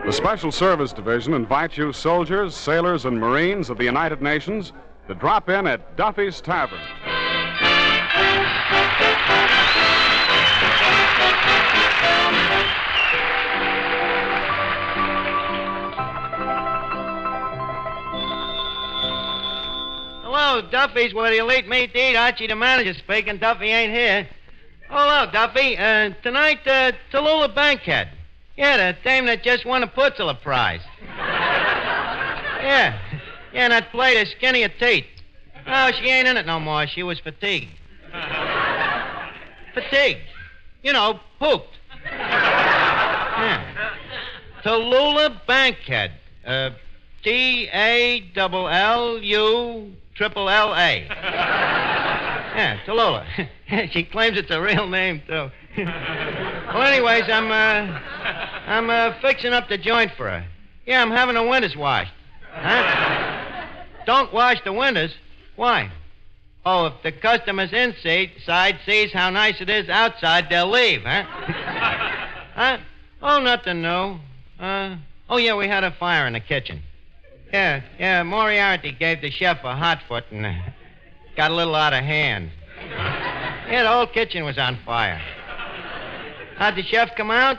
The Special Service Division invites you soldiers, sailors, and Marines of the United Nations to drop in at Duffy's Tavern. Hello, Duffy's where the elite meet to eat. Archie, the manager, speaking. Duffy ain't here. Oh, hello, Duffy. Tonight, Tallulah Bankhead. Yeah, the dame that just won a Putzler Prize. Yeah, that plate is skinny of teeth. No, she ain't in it no more. She was fatigued. Fatigued. You know, pooped. Yeah. Tallulah Bankhead. T-A-L-L-U-triple-L-A. Yeah, Tallulah. She claims it's a real name, too. Well, anyways, I'm fixing up the joint for her. Yeah, I'm having the windows washed. Huh? Don't wash the windows. Why? Oh, if the customers inside sees how nice it is outside, they'll leave, huh? Huh? Oh, nothing new. Oh, yeah, we had a fire in the kitchen. Yeah, Moriarty gave the chef a hot foot and got a little out of hand. Yeah, the whole kitchen was on fire. How'd the chef come out?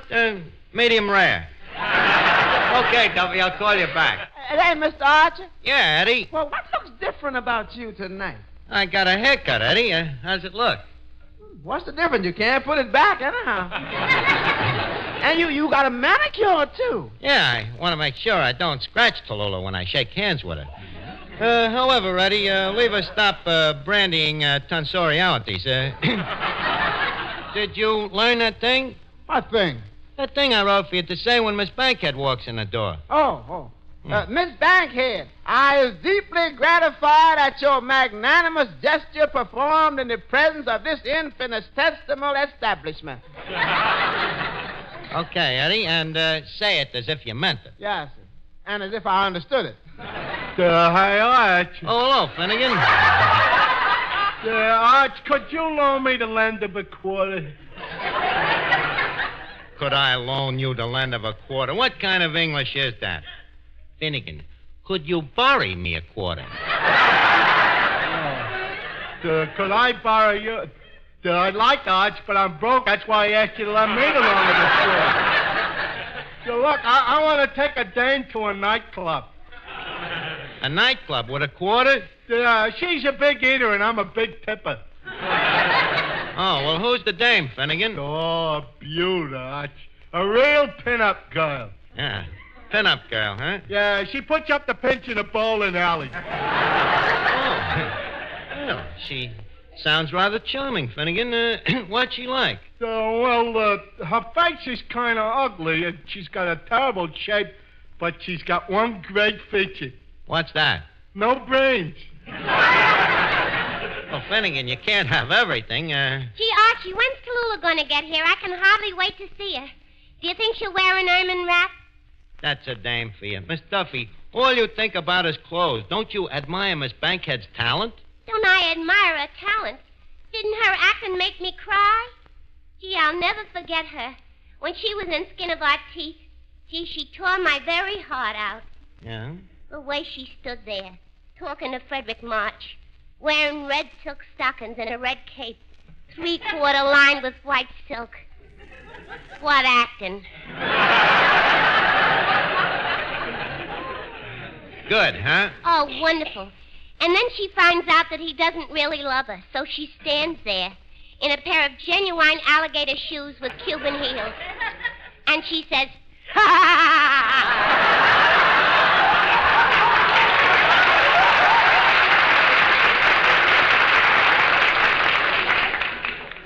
Medium rare. Okay, Duffy, I'll call you back. Hey, Mr. Archer. Yeah, Eddie. Well, what looks different about you tonight? I got a haircut, Eddie. How's it look? What's the difference? You can't put it back, anyhow. And you got a manicure, too. Yeah, I want to make sure I don't scratch Tallulah when I shake hands with her. However, Eddie, leave her stop brandying tonsorialities. Did you learn that thing? What thing? That thing I wrote for you to say when Miss Bankhead walks in the door. Oh. Miss Bankhead, I is deeply gratified at your magnanimous gesture performed in the presence of this infinitesimal establishment. Okay, Eddie, and say it as if you meant it. Yes, and as if I understood it. Hi, Arch. Oh, hello, Finnegan. Arch, could you loan me the lend of a quarter? Could I loan you the lend of a quarter? What kind of English is that? Finnegan, could you borrow me a quarter? Could I borrow you? I'd like to, Arch, but I'm broke. That's why I asked you to lend me the loan of a quarter. So, look, I want to take a dame to a nightclub. A nightclub with a quarter? She's a big eater, and I'm a big tipper. Oh, well, who's the dame, Finnegan? Oh, beauty, Arch. A real pin-up girl. Yeah, pin-up girl, huh? Yeah, she puts up the pinch in a bowling alley. Oh. Well, she sounds rather charming, Finnegan. What's she like? Her face is kind of ugly, and she's got a terrible shape, but she's got one great feature. What's that? No brains. Well, Finnegan, you can't have everything. Gee, Archie, when's Tallulah going to get here? I can hardly wait to see her. Do you think she'll wear an ermine wrap? That's a dame for you. Miss Duffy, all you think about is clothes. Don't you admire Miss Bankhead's talent? Don't I admire her talent? Didn't her acting make me cry? Gee, I'll never forget her. When she was in Skin of Our Teeth, gee, she tore my very heart out. Yeah? The way she stood there, talking to Frederick March, wearing red silk stockings and a red cape, 3/4 lined with white silk. What acting. Good, huh? Oh, wonderful. And then she finds out that he doesn't really love her, so she stands there in a pair of genuine alligator shoes with Cuban heels. And she says, ha, ha, ha, ha.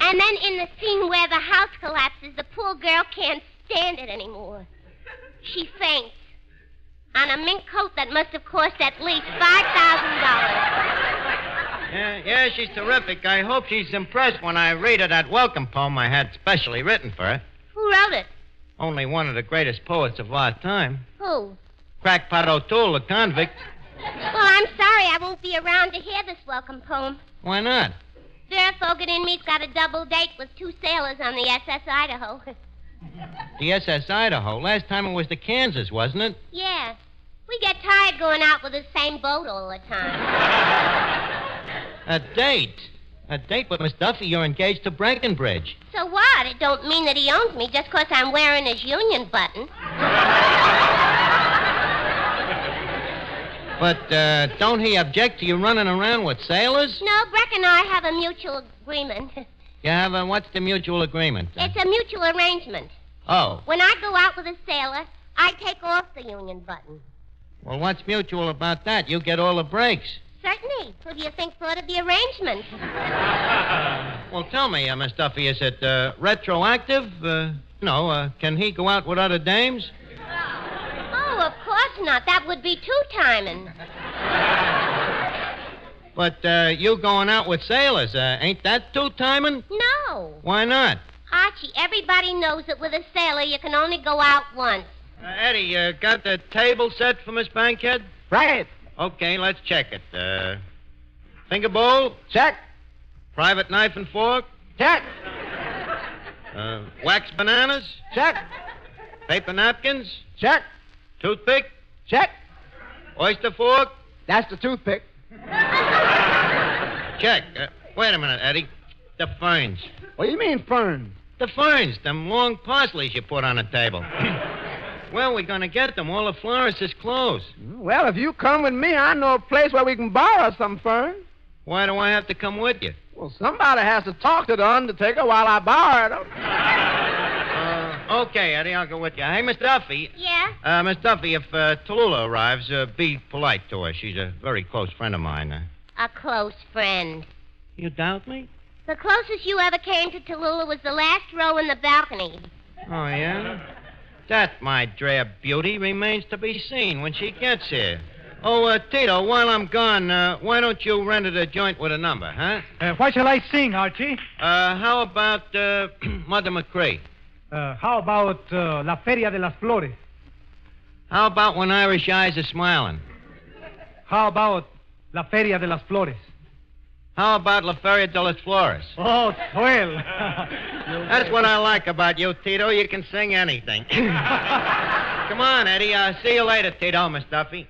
And then in the scene where the house collapses, the poor girl can't stand it anymore. She faints on a mink coat that must have cost at least $5,000. Yeah, she's terrific. I hope she's impressed when I read her that welcome poem I had specially written for her. Who wrote it? Only one of the greatest poets of our time. Who? Crackpot O'Toole, the convict. Well, I'm sorry I won't be around to hear this welcome poem. Why not? Vera Fogarty and me's got a double date with 2 sailors on the SS Idaho. The Idaho. Last time it was the Kansas, wasn't it? Yeah. We get tired going out with the same boat all the time. A date? A date with Miss Duffy? You're engaged to Breckenbridge. So what? It don't mean that he owns me just 'cause I'm wearing his union button. But don't he object to you running around with sailors? No, Breck and I have a mutual agreement. You have a... What's the mutual agreement? It's a mutual arrangement. Oh. When I go out with a sailor, I take off the union button. Well, what's mutual about that? You get all the breaks. Certainly. Who do you think thought of the arrangement? Well, tell me, Miss Duffy, is it retroactive? No, can he go out with other dames? Oh, of course not. That would be two-timing. But you going out with sailors, ain't that two-timing? No. Why not? Archie, everybody knows that with a sailor you can only go out once. Eddie, got the table set for Miss Bankhead? Right. Okay, let's check it. Finger bowl? Check. Private knife and fork? Check. Wax bananas? Check. Paper napkins? Check. Toothpick? Check. Oyster fork? That's the toothpick. Check. Wait a minute, Eddie. The ferns. What do you mean, fern? The ferns, them long parsleys you put on the table. Where are we going to get them? All the florists is closed. Well, if you come with me, I know a place where we can borrow some fern. Why do I have to come with you? Well, somebody has to talk to the undertaker while I borrow them. Okay, Eddie, I'll go with you. Hey, Miss Duffy. Yeah? Miss Duffy, if Tallulah arrives, be polite to her. She's a very close friend of mine. A close friend. You doubt me? The closest you ever came to Tallulah was the last row in the balcony. Oh, yeah? That, my drab beauty, remains to be seen when she gets here. Oh, Tito, while I'm gone, why don't you rent it a joint with a number, huh? What shall I sing, Archie? How about Mother McCree? How about La Feria de las Flores? How about When Irish Eyes Are Smiling? How about La Feria de las Flores? How about La Feria de las Flores? Oh, swell. That's what I like about you, Tito. You can sing anything. Come on, Eddie. See you later, Tito, Miss Duffy.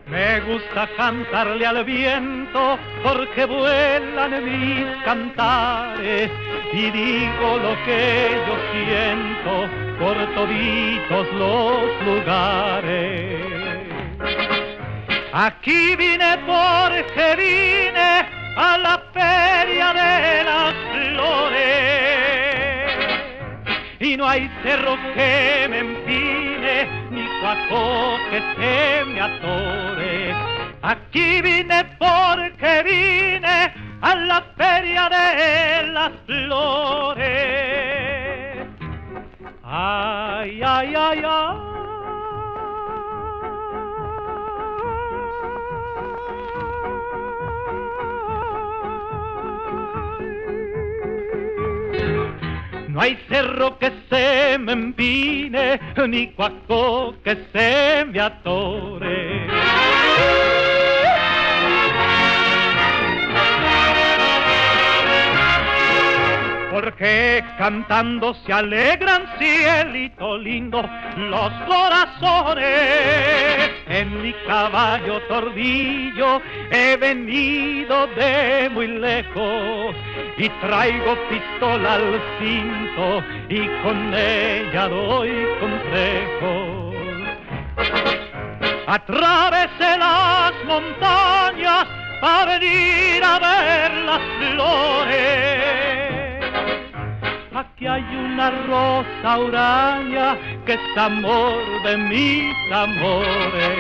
Me gusta cantarle al viento porque vuelan mis cantares y digo lo que yo siento por toditos los lugares. Aquí vine porque vine a la feria de las flores y no hay cerro que me empine ni cuaco que se me atore. Aquí vine porque vine a la feria de las flores. Ay, ay, ay, ay. No hay cerro que se me empine, ni cuaco que se me atore. Porque cantando se alegran, cielito lindo, los corazones. En mi caballo tordillo he venido de muy lejos y traigo pistola al cinto y con ella doy consejos. Atravesé las montañas para venir a ver las flores. Aquí hay una rosa huraña que es amor de mis amores.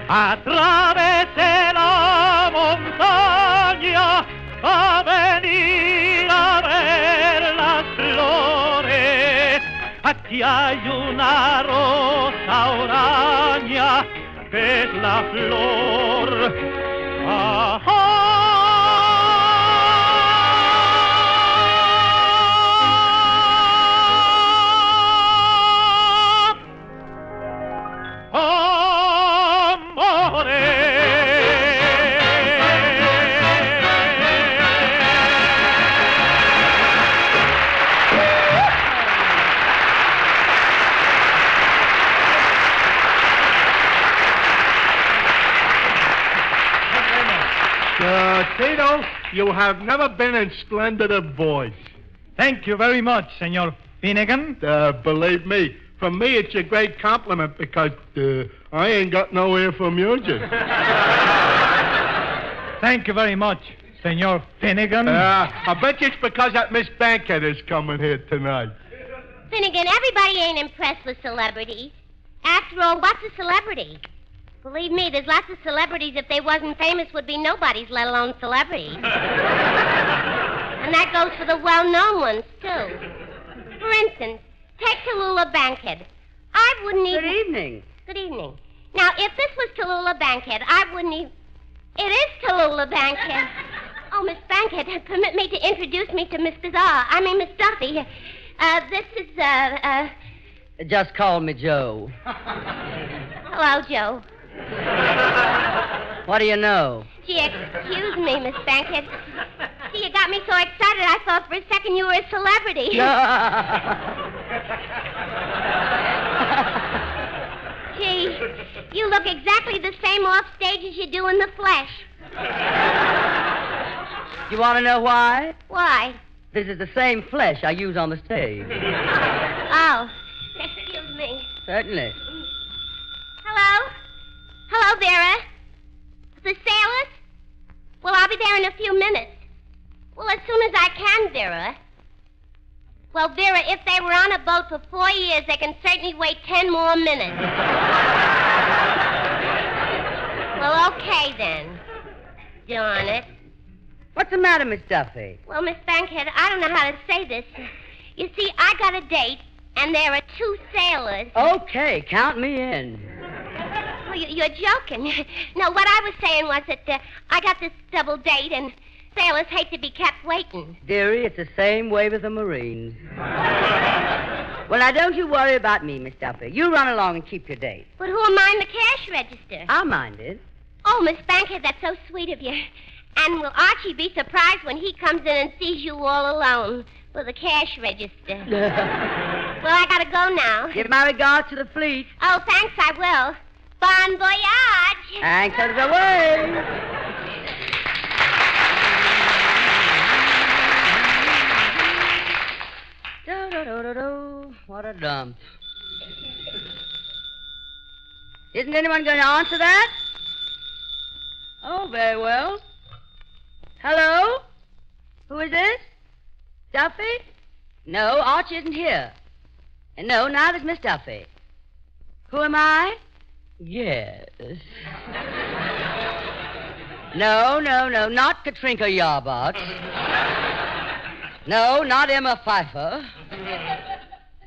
Atravesé la montaña a venir a ver las flores. Aquí hay una rosa huraña que es la flor. Tito, you have never been in splendider voice. Thank you very much, Senor Finnegan. Believe me, from me it's a great compliment because I ain't got no ear for music. Thank you very much, Senor Finnegan. I bet you it's because that Miss Bankhead is coming here tonight. Finnegan, everybody ain't impressed with celebrities. After all, what's a celebrity? Believe me, there's lots of celebrities, if they wasn't famous, would be nobodies, let alone celebrities. And that goes for the well-known ones, too. For instance, take Tallulah Bankhead. I wouldn't even... Good evening. Good evening. Now, if this was Tallulah Bankhead, I wouldn't even... It is Tallulah Bankhead. Oh, Miss Bankhead, permit me to introduce me to Miss Miss Duffy. This is, Just call me Joe. Hello, Joe. What do you know? Gee, excuse me, Miss Bankhead. See, you got me so excited I thought for a second you were a celebrity. Gee, you look exactly the same off stage as you do in the flesh. You want to know why? Why? This is the same flesh I use on the stage. Oh, excuse me. Certainly. Hello? Hello, Vera. The sailors? Well, I'll be there in a few minutes. Well, as soon as I can, Vera. Well, Vera, if they were on a boat for 4 years, they can certainly wait 10 more minutes. Well, okay, then. Darn it. What's the matter, Miss Duffy? Well, Miss Bankhead, I don't know how to say this. You see, I got a date, and there are 2 sailors. Okay, count me in. Well, you're joking. No, what I was saying was that I got this double date, and sailors hate to be kept waiting. Dearie, it's the same way with the Marines. Well, now, don't you worry about me, Miss Duffy. You run along and keep your date. But who'll mind the cash register? I'll mind it. Oh, Miss Bankhead, that's so sweet of you. And will Archie be surprised when he comes in and sees you all alone with a cash register? Well, I gotta go now. Give my regards to the fleet. Oh, thanks, I will. Bon voyage. Anchors away. Do-do-do-do-do. What a dump. Isn't anyone going to answer that? Oh, very well. Hello? Who is this? Duffy? No, Archie isn't here. And no, neither's Miss Duffy. Who am I? Yes. No, not Katrinka Yarbox. No, not Emma Pfeiffer.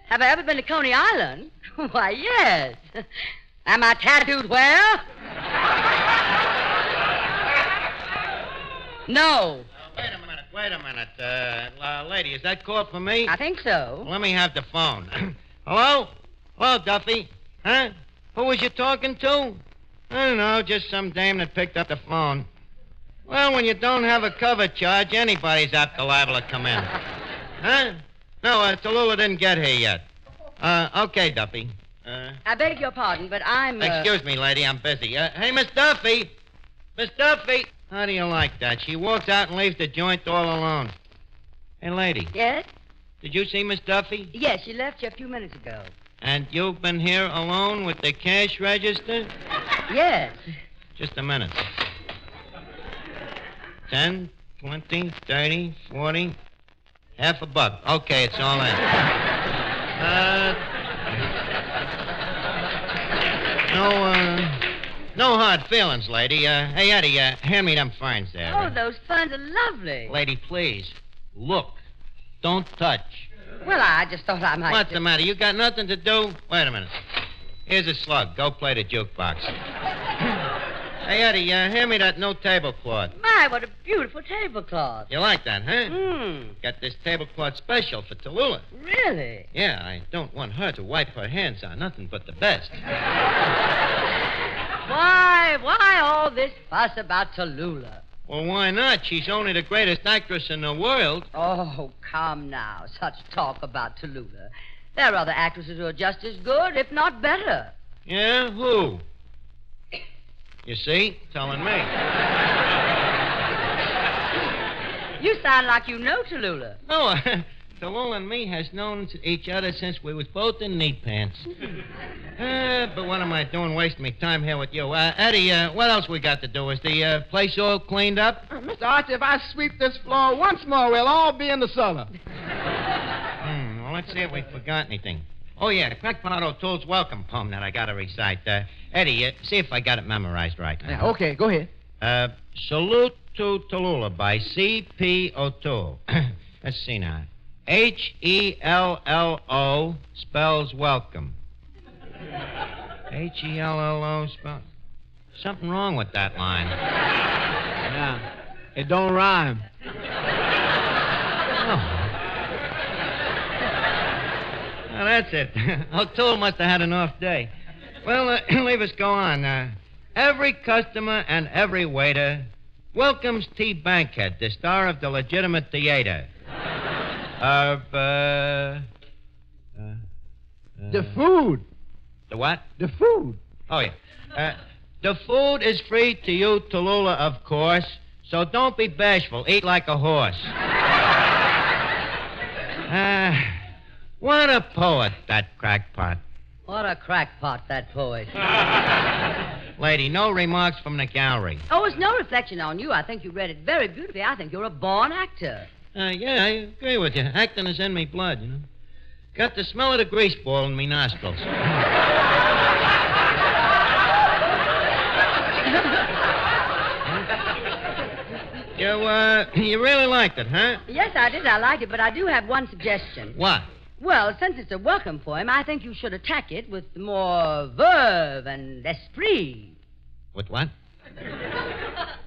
Have I ever been to Coney Island? Why, yes. Am I tattooed where? No. Wait a minute. Lady, is that call for me? I think so. Let me have the phone. Hello? Hello, Duffy. Huh? Who was you talking to? I don't know, just some dame that picked up the phone. Well, when you don't have a cover charge, anybody's apt to liable to come in. Huh? No, Tallulah didn't get here yet. Okay, Duffy. I beg your pardon, but I'm... Excuse me, lady, I'm busy. Hey, Miss Duffy! Miss Duffy! How do you like that? She walks out and leaves the joint all alone. Hey, lady. Yes? Did you see Miss Duffy? Yes, she left you a few minutes ago. And you've been here alone with the cash register? Yes. Just a minute. 10, 20, 30, 40, half a buck. Okay, it's all in. No hard feelings, lady. Hey, Eddie, hand me them ferns there. Oh, those ferns are lovely. Lady, please. Look. Don't touch. Well, I just thought I might... What's the matter? You got nothing to do? Wait a minute. Here's a slug. Go play the jukebox. Hey, Eddie, hand me that new tablecloth. My, what a beautiful tablecloth. You like that, huh? Hmm. Got this tablecloth special for Tallulah. Really? Yeah, I don't want her to wipe her hands on nothing but the best. Why all this fuss about Tallulah? Well, why not? She's only the greatest actress in the world. Oh, come now. Such talk about Tallulah. There are other actresses who are just as good, if not better. Yeah? Who? You see? Telling me. You sound like you know Tallulah. No, Tallulah and me has known each other since we was both in knee pants. But what am I doing wasting my time here with you? Eddie, what else we got to do? Is the place all cleaned up? Mr. Archie, if I sweep this floor once more, we'll all be in the cellar. Well, let's see if we forgot anything. Oh, yeah, the Crackpot O'Toole's welcome poem that I got to recite. Eddie, see if I got it memorized right. Yeah, okay, go ahead. Salute to Tallulah by C.P. O'Toole. Let's see now. H-E-L-L-O spells welcome. H-E-L-L-O spells... Something wrong with that line. Yeah, it don't rhyme. Well, that's it. O'Toole must have had an off day. Well, leave us go on. Every customer and every waiter welcomes T. Bankhead, the star of the legitimate theater. The food. The what? The food. Oh, yeah. The food is free to you, Tallulah, of course, so don't be bashful. Eat like a horse. What a poet, that crackpot. What a crackpot, that poet. Lady, no remarks from the gallery. Oh, it's no reflection on you. I think you read it very beautifully. I think you're a born actor. Yeah, I agree with you. Acting is in me blood, you know. Got the smell of the grease ball in me nostrils. You really liked it, huh? Yes, I did. I liked it, but I do have one suggestion. What? Well, since it's a welcome poem, I think you should attack it with more verve and esprit. With what?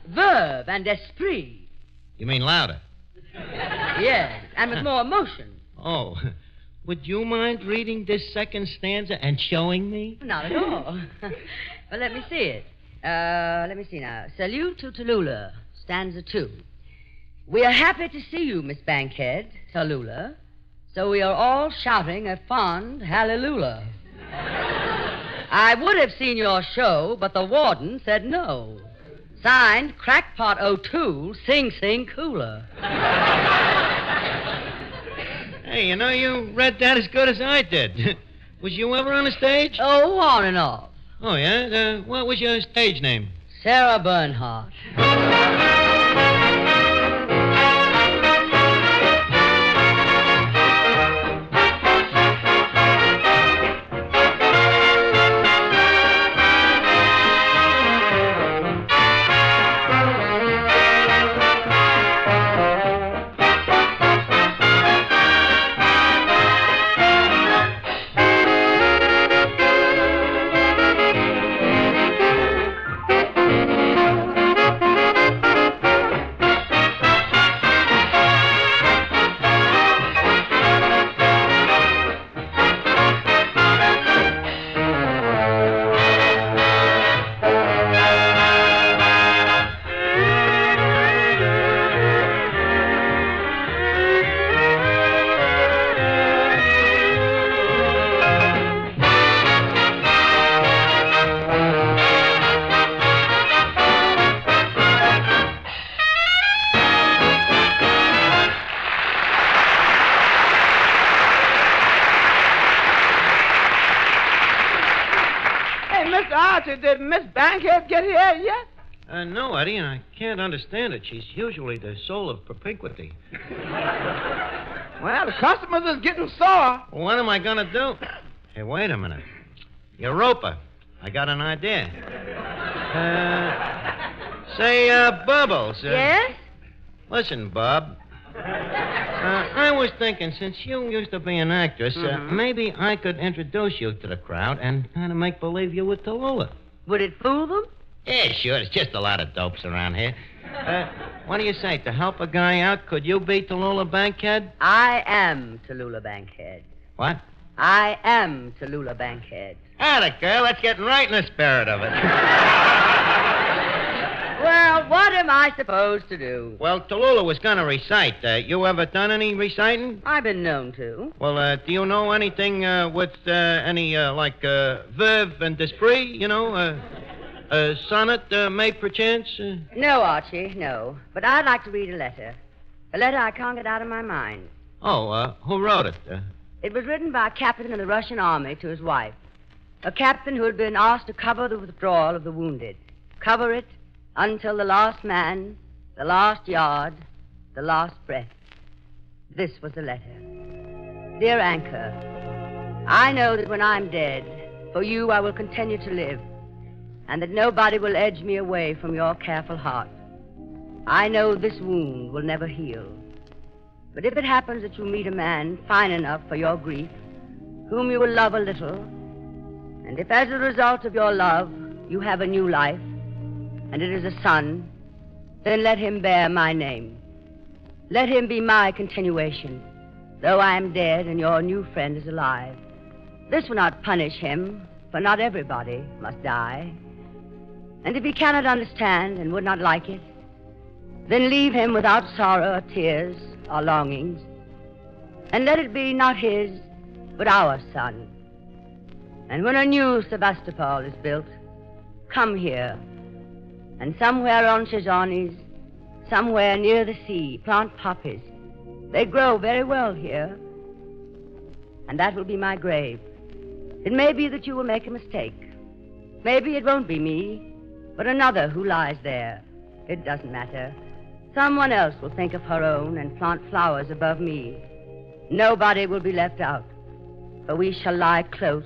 Verve and esprit. You mean louder? Yes, and with more emotion. Oh, would you mind reading this second stanza and showing me? Not at all. Well, let me see it. Let me see now. Salute to Tallulah, stanza 2. We are happy to see you, Miss Bankhead, Tallulah. So we are all shouting a fond hallelujah. I would have seen your show, but the warden said no. Signed, Crackpot O'Toole, Sing Sing Cooler. Hey, you know, you read that as good as I did. Was you ever on a stage? Oh, on and off. Oh, yeah? What was your stage name? Sarah Bernhardt. Did Miss Bankhead get here yet? No, Eddie, and I can't understand it. She's usually the soul of propinquity. Well, the customers is getting sore. Well, what am I going to do? Hey, wait a minute. Europa, I got an idea. Say, Bubbles. Yes? Listen, Bob. I was thinking, since you used to be an actress, maybe I could introduce you to the crowd and kind of make believe you were Tallulah. Would it fool them? Yeah, sure. There's just a lot of dopes around here. What do you say? To help a guy out, could you be Tallulah Bankhead? I am Tallulah Bankhead. What? I am Tallulah Bankhead. Atta girl, that's getting right in the spirit of it. Well, what am I supposed to do? Well, Tallulah was going to recite. You ever done any reciting? I've been known to. Well, do you know anything with any, like, verve and esprit, you know? Sonnet, may perchance? No, Archie, no. But I'd like to read a letter. A letter I can't get out of my mind. Oh, who wrote it? It was written by a captain in the Russian army to his wife. A captain who had been asked to cover the withdrawal of the wounded. Cover it until the last man, the last yard, the last breath. This was the letter. Dear Anchor, I know that when I'm dead, for you I will continue to live, and that nobody will edge me away from your careful heart. I know this wound will never heal. But if it happens that you meet a man fine enough for your grief, whom you will love a little, and if as a result of your love you have a new life, and it is a son, then let him bear my name. Let him be my continuation, though I am dead and your new friend is alive. This will not punish him, for not everybody must die. And if he cannot understand and would not like it, then leave him without sorrow or tears or longings, and let it be not his, but our son. And when a new Sevastopol is built, come here, and somewhere on Chejonis, somewhere near the sea, plant poppies. They grow very well here, and that will be my grave. It may be that you will make a mistake. Maybe it won't be me, but another who lies there. It doesn't matter. Someone else will think of her own and plant flowers above me. Nobody will be left out, for we shall lie close,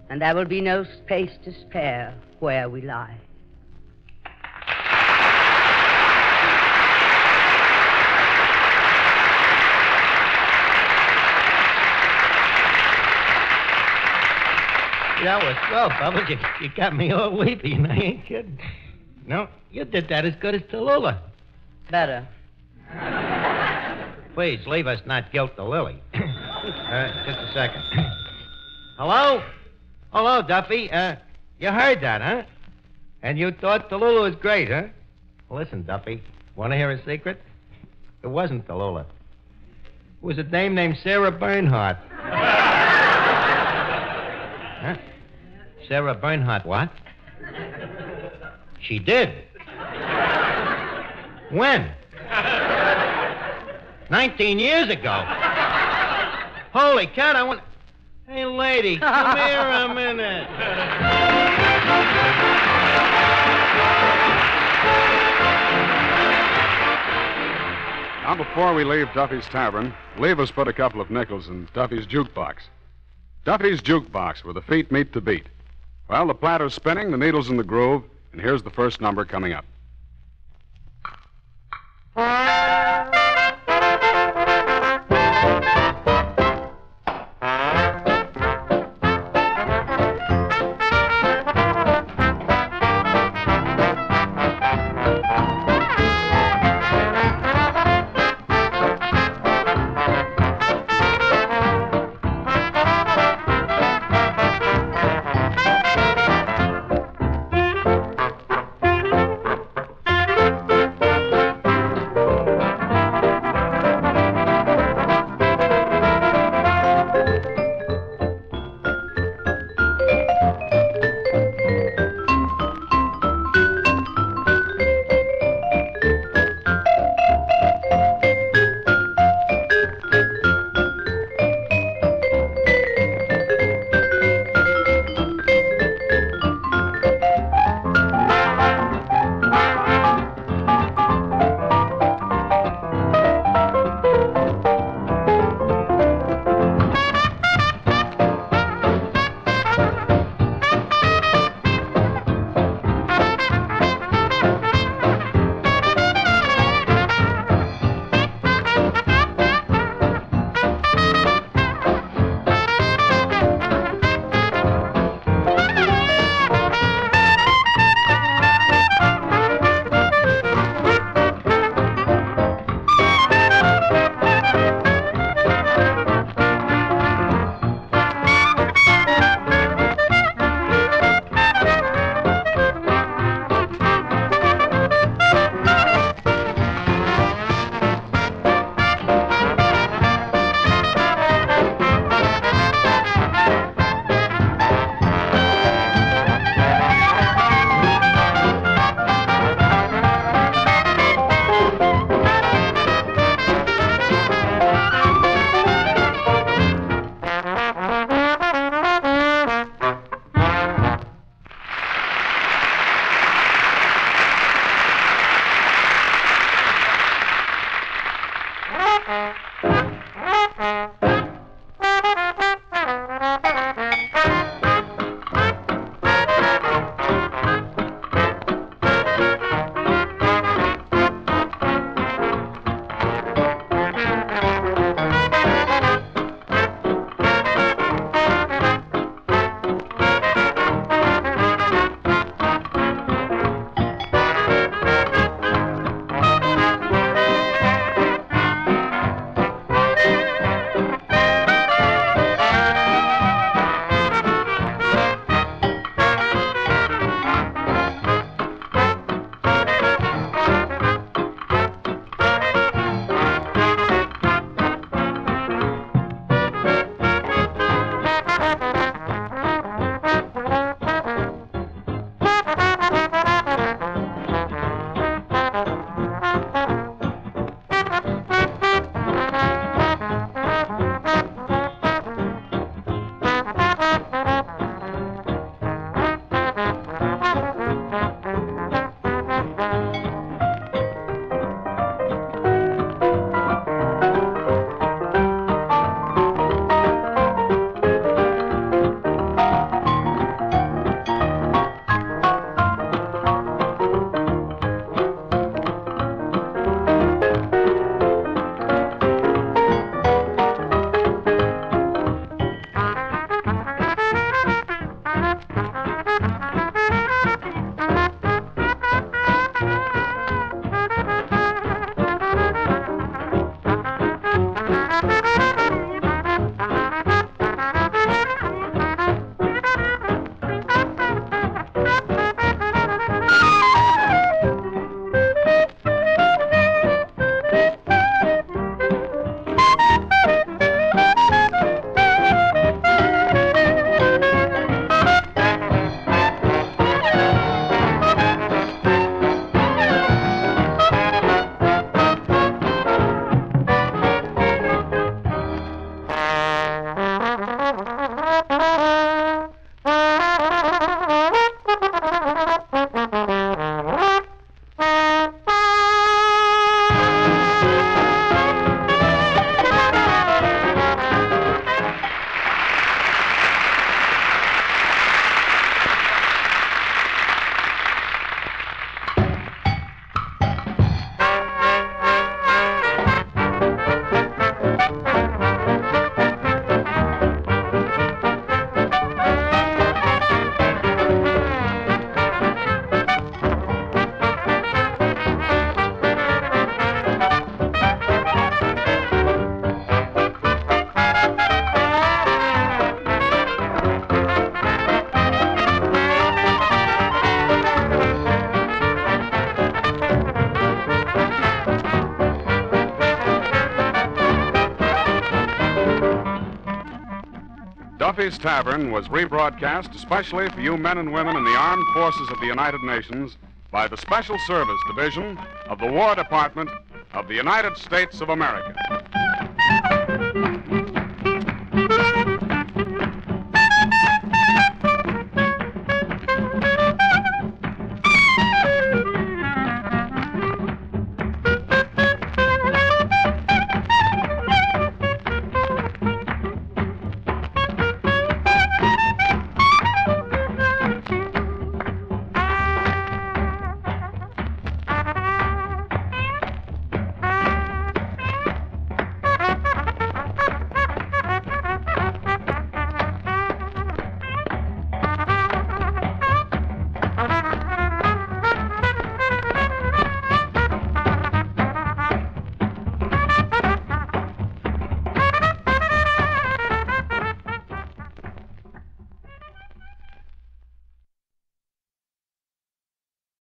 and there will be no space to spare where we lie. That was swell, Bubbles. You got me all weepy, and I ain't kidding. No, you did that as good as Tallulah. Better. Please, leave us not guilt the lily. Just a second. Hello? Hello, Duffy. You heard that, huh? And you thought Tallulah was great, huh? Listen, Duffy, want to hear a secret? It wasn't Tallulah. It was a dame named Sarah Bernhardt. Huh? Sarah Bernhardt, what? She did. When? 19 years ago. Holy cat, I want... Hey, lady, come here a minute. Now, before we leave Duffy's Tavern, leave us put a couple of nickels in Duffy's jukebox. Duffy's jukebox, where the feet meet the beat. Well, the platter's spinning, the needle's in the groove, and here's the first number coming up. Duffy's Tavern was rebroadcast especially for you men and women in the armed forces of the United Nations by the Special Service Division of the War Department of the United States of America.